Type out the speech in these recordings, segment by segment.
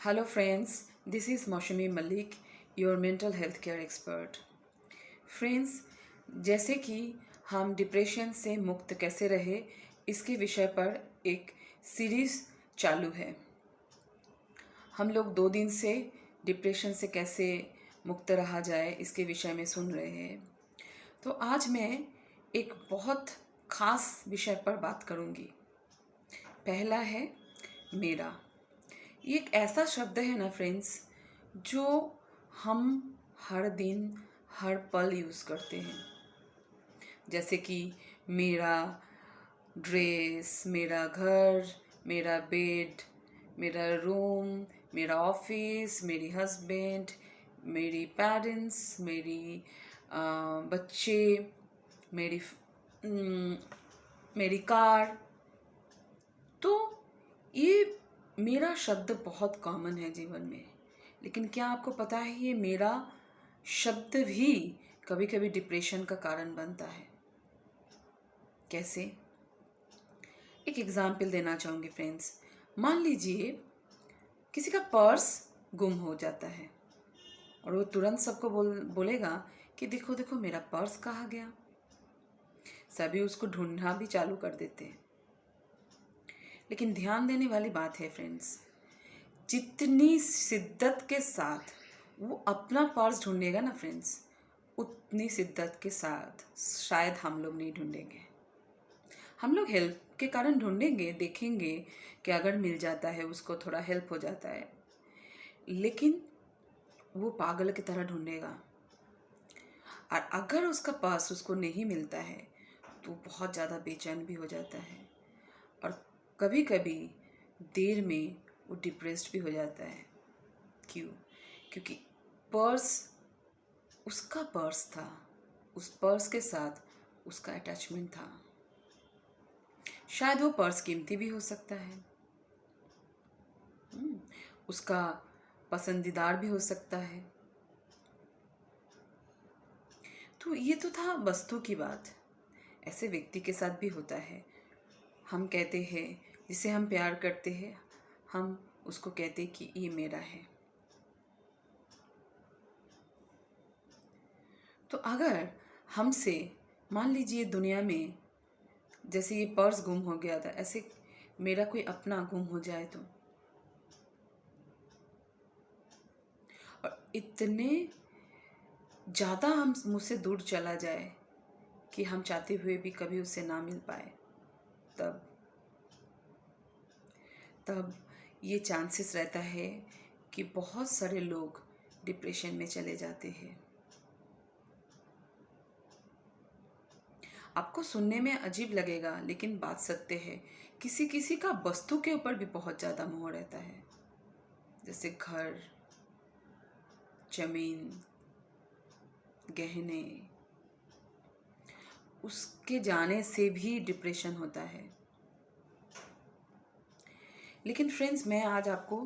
Hello friends, this is Maushami Malik, your mental health care expert. Friends, जैसे कि हम depression से मुक्त कैसे रहे इसके विषय पर एक सीरीज़ चालू है। हम लोग 2 दिन से डिप्रेशन से कैसे मुक्त रहा जाए इसके विषय में सुन रहे हैं। तो आज मैं एक बहुत ख़ास विषय पर बात करूँगी। पहला है मेरा। ये एक ऐसा शब्द है ना फ्रेंड्स, जो हम हर दिन हर पल यूज़ करते हैं। जैसे कि मेरा ड्रेस, मेरा घर, मेरा बेड, मेरा रूम, मेरा ऑफिस, मेरी हस्बैंड, मेरी पेरेंट्स, मेरी बच्चे, मेरी मेरी कार। तो ये मेरा शब्द बहुत कॉमन है जीवन में, लेकिन क्या आपको पता है ये मेरा शब्द भी कभी कभी डिप्रेशन का कारण बनता है। कैसे? एक एग्जाम्पल देना चाहूँगी फ्रेंड्स। मान लीजिए किसी का पर्स गुम हो जाता है और वो तुरंत सबको बोलेगा कि देखो देखो मेरा पर्स कहाँ गया। सभी उसको ढूंढना भी चालू कर देते हैं। लेकिन ध्यान देने वाली बात है फ्रेंड्स, जितनी शिद्दत के साथ वो अपना पर्स ढूंढेगा ना फ्रेंड्स, उतनी शिद्दत के साथ शायद हम लोग नहीं ढूंढेंगे। हम लोग हेल्प के कारण ढूंढेंगे, देखेंगे कि अगर मिल जाता है उसको थोड़ा हेल्प हो जाता है, लेकिन वो पागल की तरह ढूंढेगा। और अगर उसका पर्स उसको नहीं मिलता है तो बहुत ज़्यादा बेचैन भी हो जाता है और कभी कभी देर में वो डिप्रेस्ड भी हो जाता है। क्यों? क्योंकि पर्स उसका पर्स था, उस पर्स के साथ उसका अटैचमेंट था। शायद वो पर्स कीमती भी हो सकता है, उसका पसंदीदार भी हो सकता है। तो ये तो था वस्तु की बात। ऐसे व्यक्ति के साथ भी होता है। हम कहते हैं, जिसे हम प्यार करते हैं, हम उसको कहते हैं कि ये मेरा है। तो अगर हमसे मान लीजिए दुनिया में जैसे ये पर्स गुम हो गया था, ऐसे मेरा कोई अपना गुम हो जाए तो, और इतने ज़्यादा हम मुझसे दूर चला जाए कि हम चाहते हुए भी कभी उससे ना मिल पाए, तब तब ये चांसेस रहता है कि बहुत सारे लोग डिप्रेशन में चले जाते हैं। आपको सुनने में अजीब लगेगा, लेकिन बात सत्य है। किसी किसी का वस्तु के ऊपर भी बहुत ज़्यादा मोह रहता है, जैसे घर, जमीन, गहने। उसके जाने से भी डिप्रेशन होता है। लेकिन फ्रेंड्स, मैं आज आपको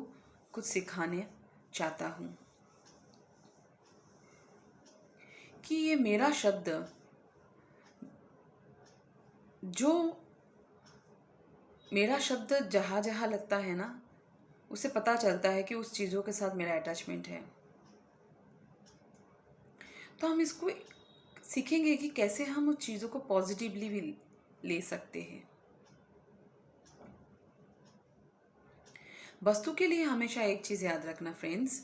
कुछ सिखाने चाहता हूँ कि ये मेरा शब्द जहाँ जहाँ लगता है ना, उसे पता चलता है कि उस चीज़ों के साथ मेरा अटैचमेंट है। तो हम इसको सीखेंगे कि कैसे हम उस चीज़ों को पॉजिटिवली भी ले सकते हैं। वस्तु के लिए हमेशा एक चीज़ याद रखना फ्रेंड्स,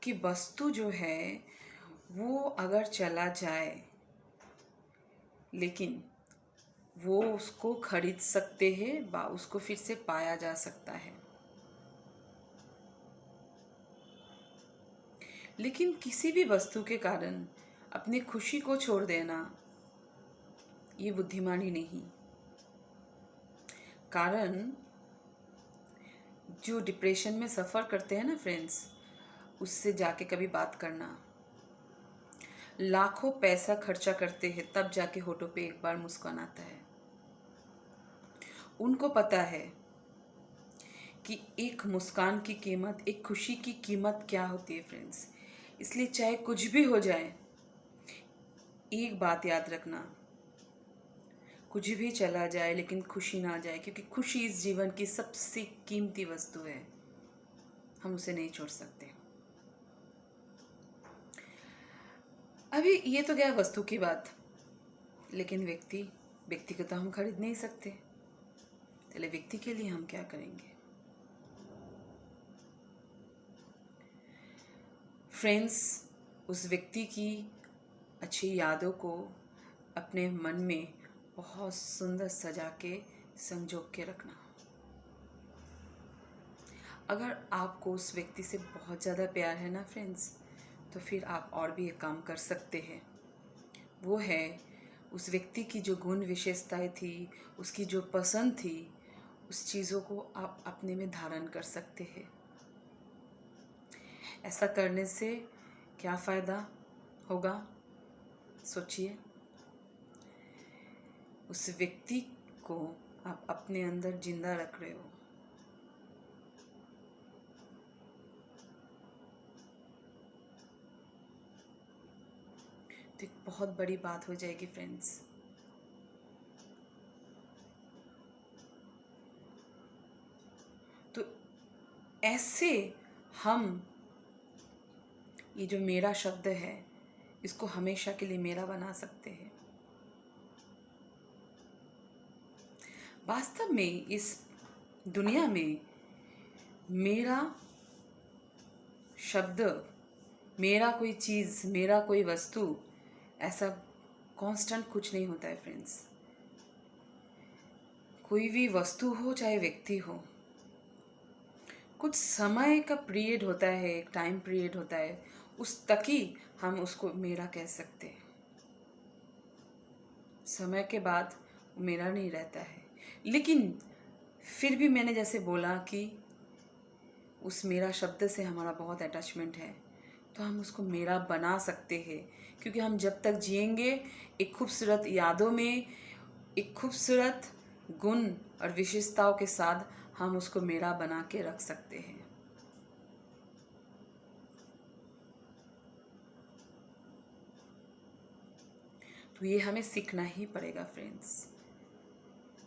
कि वस्तु जो है वो अगर चला जाए, लेकिन वो उसको खरीद सकते हैं, उसको फिर से पाया जा सकता है। लेकिन किसी भी वस्तु के कारण अपनी खुशी को छोड़ देना, ये बुद्धिमानी नहीं। कारण जो डिप्रेशन में सफ़र करते हैं ना फ्रेंड्स, उससे जाके कभी बात करना। लाखों पैसा खर्चा करते हैं तब जाके होठों पे एक बार मुस्कान आता है। उनको पता है कि एक मुस्कान की कीमत, एक खुशी की कीमत क्या होती है फ्रेंड्स। इसलिए चाहे कुछ भी हो जाए, एक बात याद रखना, कुछ भी चला जाए लेकिन खुशी ना जाए, क्योंकि खुशी इस जीवन की सबसे कीमती वस्तु है। हम उसे नहीं छोड़ सकते। अभी ये तो गया वस्तु की बात, लेकिन व्यक्ति को तो हम खरीद नहीं सकते। चलिए व्यक्ति के लिए हम क्या करेंगे? फ्रेंड्स, उस व्यक्ति की अच्छी यादों को अपने मन में बहुत सुंदर सजा के संजो के रखना। अगर आपको उस व्यक्ति से बहुत ज़्यादा प्यार है ना फ्रेंड्स, तो फिर आप और भी एक काम कर सकते हैं। वो है उस व्यक्ति की जो गुण विशेषताएं थी, उसकी जो पसंद थी, उस चीज़ों को आप अपने में धारण कर सकते हैं। ऐसा करने से क्या फ़ायदा होगा, सोचिए। उस व्यक्ति को आप अपने अंदर जिंदा रख रहे हो। तो एक बहुत बड़ी बात हो जाएगी फ्रेंड्स। तो ऐसे हम ये जो मेरा शब्द है, इसको हमेशा के लिए मेरा बना सकते हैं। वास्तव में इस दुनिया में मेरा शब्द, मेरा कोई चीज़, मेरा कोई वस्तु ऐसा कांस्टेंट कुछ नहीं होता है फ्रेंड्स। कोई भी वस्तु हो चाहे व्यक्ति हो, कुछ समय का पीरियड होता है, एक टाइम पीरियड होता है, उस तक ही हम उसको मेरा कह सकते हैं। समय के बाद वो मेरा नहीं रहता है। लेकिन फिर भी मैंने जैसे बोला कि उस मेरा शब्द से हमारा बहुत अटैचमेंट है, तो हम उसको मेरा बना सकते हैं। क्योंकि हम जब तक जिएंगे एक खूबसूरत यादों में, एक खूबसूरत गुण और विशेषताओं के साथ हम उसको मेरा बना के रख सकते हैं। तो ये हमें सीखना ही पड़ेगा फ्रेंड्स,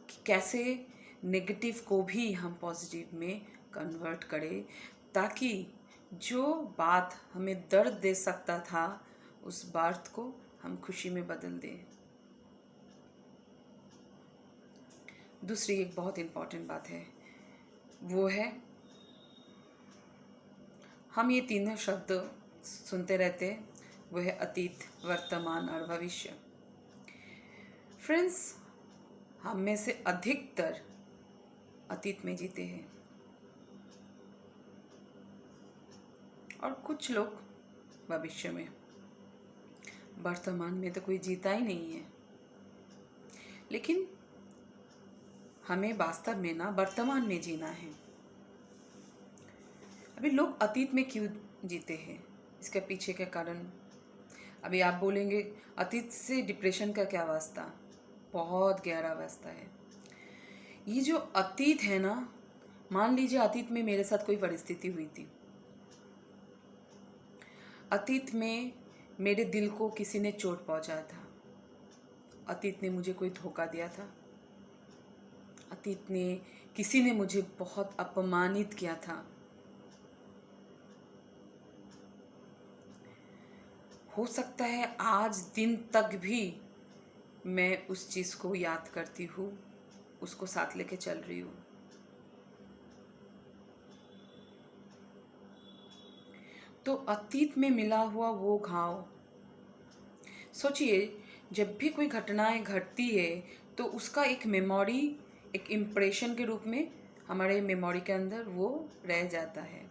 कि कैसे नेगेटिव को भी हम पॉजिटिव में कन्वर्ट करें, ताकि जो बात हमें दर्द दे सकता था, उस बात को हम खुशी में बदल दें। दूसरी एक बहुत इम्पॉर्टेंट बात है, वो है हम ये तीनों शब्द सुनते रहते हैं, वो है अतीत, वर्तमान और भविष्य। फ्रेंड्स, हम में से अधिकतर अतीत में जीते हैं और कुछ लोग भविष्य में। वर्तमान में तो कोई जीता ही नहीं है। लेकिन हमें वास्तव में ना वर्तमान में जीना है। अभी लोग अतीत में क्यों जीते हैं, इसके पीछे का कारण अभी आप बोलेंगे अतीत से डिप्रेशन का क्या वास्ता? बहुत गहरा वास्ता है। ये जो अतीत है ना, मान लीजिए अतीत में मेरे साथ कोई परिस्थिति हुई थी, अतीत में मेरे दिल को किसी ने चोट पहुंचाया था, अतीत ने मुझे कोई धोखा दिया था, अतीत ने किसी ने मुझे बहुत अपमानित किया था। हो सकता है आज दिन तक भी मैं उस चीज़ को याद करती हूँ, उसको साथ लेके चल रही हूँ। तो अतीत में मिला हुआ वो घाव, सोचिए जब भी कोई घटनाएं घटती है तो उसका एक मेमोरी, एक इम्प्रेशन के रूप में हमारे मेमोरी के अंदर वो रह जाता है।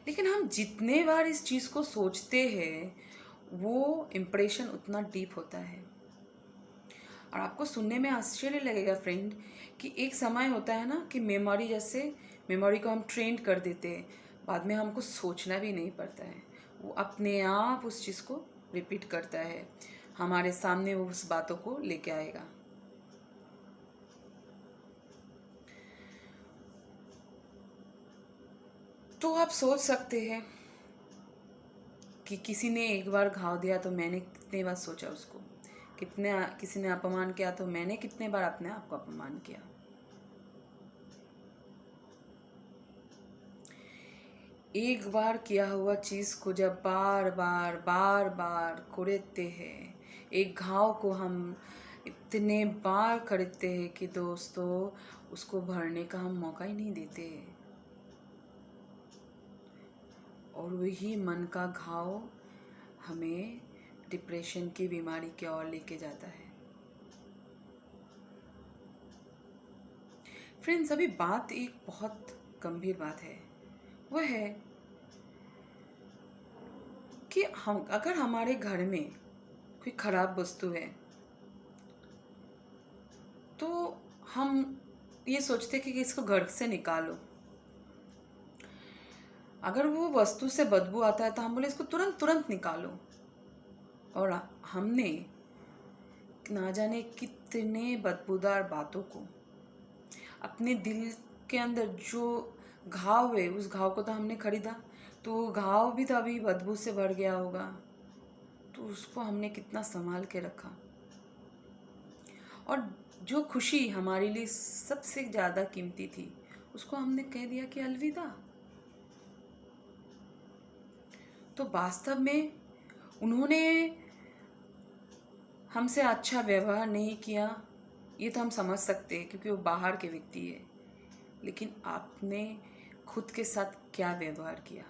लेकिन हम जितने बार इस चीज़ को सोचते हैं, वो इम्प्रेशन उतना डीप होता है। और आपको सुनने में आश्चर्य लगेगा फ्रेंड, कि एक समय होता है ना कि मेमोरी को हम ट्रेंड कर देते हैं, बाद में हमको सोचना भी नहीं पड़ता है, वो अपने आप उस चीज़ को रिपीट करता है, हमारे सामने वो उस बातों को लेके आएगा। तो आप सोच सकते हैं कि किसी ने एक बार घाव दिया तो मैंने कितने बार सोचा उसको, किसी ने अपमान किया तो मैंने कितने बार अपने आप को अपमान किया। एक बार किया हुआ चीज़ को जब बार बार बार बार कुरेदते हैं, एक घाव को हम इतने बार खरीदते हैं कि दोस्तों उसको भरने का हम मौका ही नहीं देते। और वही मन का घाव हमें डिप्रेशन की बीमारी की ओर लेके जाता है। फ्रेंड्स, अभी बात एक बहुत गंभीर बात है, वह है कि हम अगर हमारे घर में कोई खराब वस्तु है तो हम ये सोचते कि इसको घर से निकालो। अगर वो वस्तु से बदबू आता है तो हम बोले इसको तुरंत तुरंत निकालो। और हमने ना जाने कितने बदबूदार बातों को अपने दिल के अंदर जो घाव है, उस घाव को तो हमने खरीदा, तो वो घाव भी तो अभी बदबू से भर गया होगा, तो उसको हमने कितना संभाल के रखा। और जो खुशी हमारे लिए सबसे ज़्यादा कीमती थी, उसको हमने कह दिया कि अलविदा। तो वास्तव में उन्होंने हमसे अच्छा व्यवहार नहीं किया, ये तो हम समझ सकते हैं क्योंकि वो बाहर के व्यक्ति है, लेकिन आपने खुद के साथ क्या व्यवहार किया?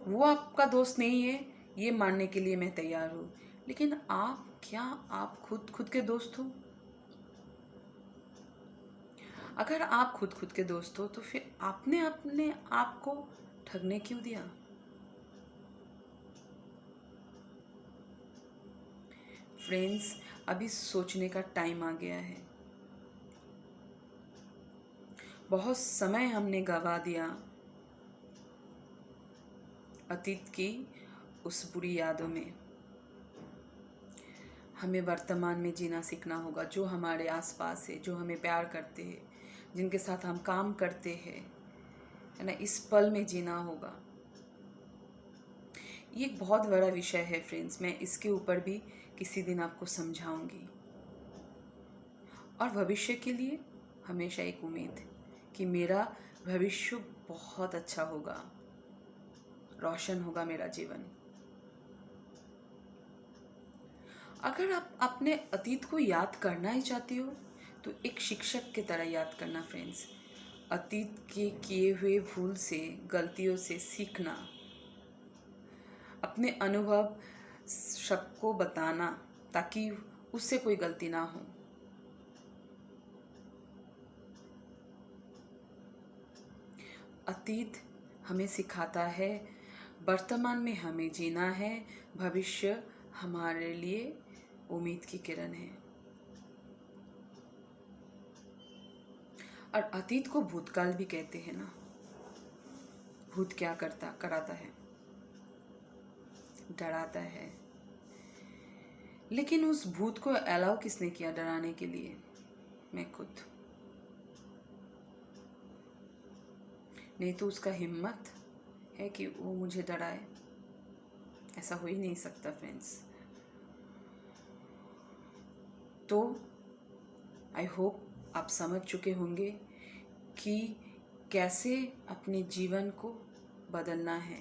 वो आपका दोस्त नहीं है, ये मानने के लिए मैं तैयार हूँ, लेकिन आप खुद के दोस्त हो? अगर आप खुद के दोस्त हो तो फिर आपने अपने आप को ठगने क्यों दिया? फ्रेंड्स, अभी सोचने का टाइम आ गया है। बहुत समय हमने गवा दिया अतीत की उस बुरी यादों में। हमें वर्तमान में जीना सीखना होगा। जो हमारे आसपास है, जो हमें प्यार करते हैं, जिनके साथ हम काम करते हैं, है ना, इस पल में जीना होगा। ये एक बहुत बड़ा विषय है फ्रेंड्स, मैं इसके ऊपर भी किसी दिन आपको समझाऊंगी। और भविष्य के लिए हमेशा एक उम्मीद कि मेरा भविष्य बहुत अच्छा होगा, रोशन होगा मेरा जीवन। अगर आप अपने अतीत को याद करना ही चाहती हो तो एक शिक्षक की तरह याद करना फ्रेंड्स। अतीत के किए हुए भूल से, गलतियों से सीखना, अपने अनुभव सबको बताना ताकि उससे कोई गलती ना हो। अतीत हमें सिखाता है, वर्तमान में हमें जीना है, भविष्य हमारे लिए उम्मीद की किरण है। और अतीत को भूतकाल भी कहते हैं ना। भूत क्या कराता है? डराता है। लेकिन उस भूत को अलाउ किसने किया डराने के लिए? मैं खुद। नहीं तो उसका हिम्मत है कि वो मुझे डराए? ऐसा हो ही नहीं सकता फ्रेंड्स। तो आई होप आप समझ चुके होंगे कि कैसे अपने जीवन को बदलना है।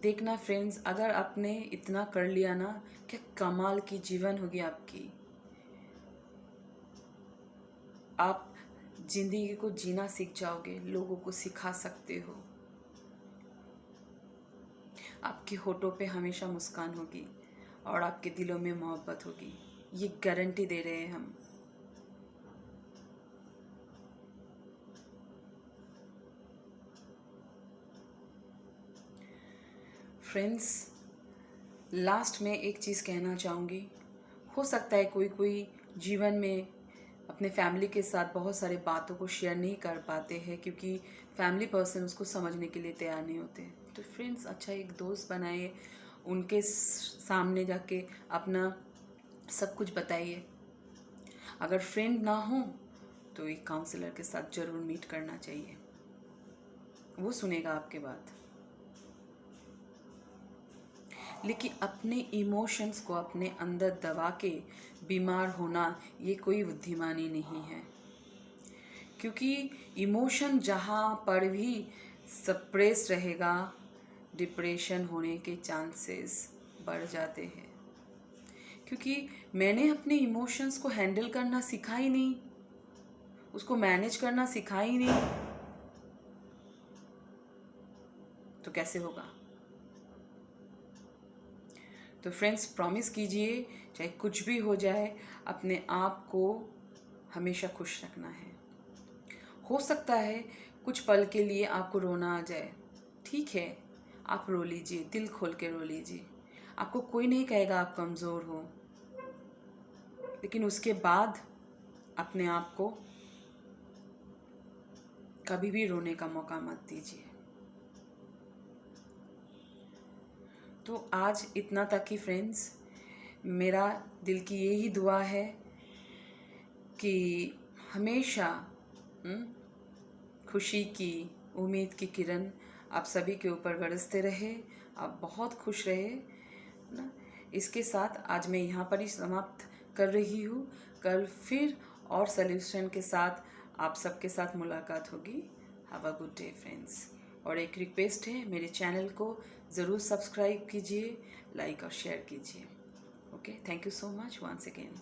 देखना फ्रेंड्स, अगर आपने इतना कर लिया ना, क्या कमाल की जीवन होगी आपकी। आप जिंदगी को जीना सीख जाओगे, लोगों को सिखा सकते हो, आपके होठों पे हमेशा मुस्कान होगी और आपके दिलों में मोहब्बत होगी। ये गारंटी दे रहे हैं हम। फ्रेंड्स, लास्ट में एक चीज़ कहना चाहूँगी। हो सकता है कोई जीवन में अपने फैमिली के साथ बहुत सारे बातों को शेयर नहीं कर पाते हैं क्योंकि फैमिली पर्सन उसको समझने के लिए तैयार नहीं होते। तो फ्रेंड्स, अच्छा एक दोस्त बनाइए, उनके सामने जाके अपना सब कुछ बताइए। अगर फ्रेंड ना हो तो एक काउंसलर के साथ ज़रूर मीट करना चाहिए, वो सुनेगा आपके बात। लेकिन अपने इमोशंस को अपने अंदर दबा के बीमार होना ये कोई बुद्धिमानी नहीं है, क्योंकि इमोशन जहाँ पर भी सप्रेस रहेगा, डिप्रेशन होने के चांसेस बढ़ जाते हैं। क्योंकि मैंने अपने इमोशंस को हैंडल करना सीखा ही नहीं, उसको मैनेज करना सीखा ही नहीं, तो कैसे होगा। तो फ्रेंड्स, प्रॉमिस कीजिए चाहे कुछ भी हो जाए, अपने आप को हमेशा खुश रखना है। हो सकता है कुछ पल के लिए आपको रोना आ जाए, ठीक है, आप रो लीजिए, दिल खोल के रो लीजिए। आपको कोई नहीं कहेगा आप कमज़ोर हो, लेकिन उसके बाद अपने आप को कभी भी रोने का मौका मत दीजिए। तो आज इतना तक ही फ्रेंड्स, मेरा दिल की यही दुआ है कि हमेशा खुशी की, उम्मीद की किरण आप सभी के ऊपर बरसते रहे, आप बहुत खुश रहे ना। इसके साथ आज मैं यहाँ पर ही समाप्त कर रही हूँ। कल फिर और सॉल्यूशन के साथ आप सबके साथ मुलाकात होगी। Have a good day friends. और एक रिक्वेस्ट है, मेरे चैनल को ज़रूर सब्सक्राइब कीजिए, लाइक और शेयर कीजिए। Okay, thank you so much once again.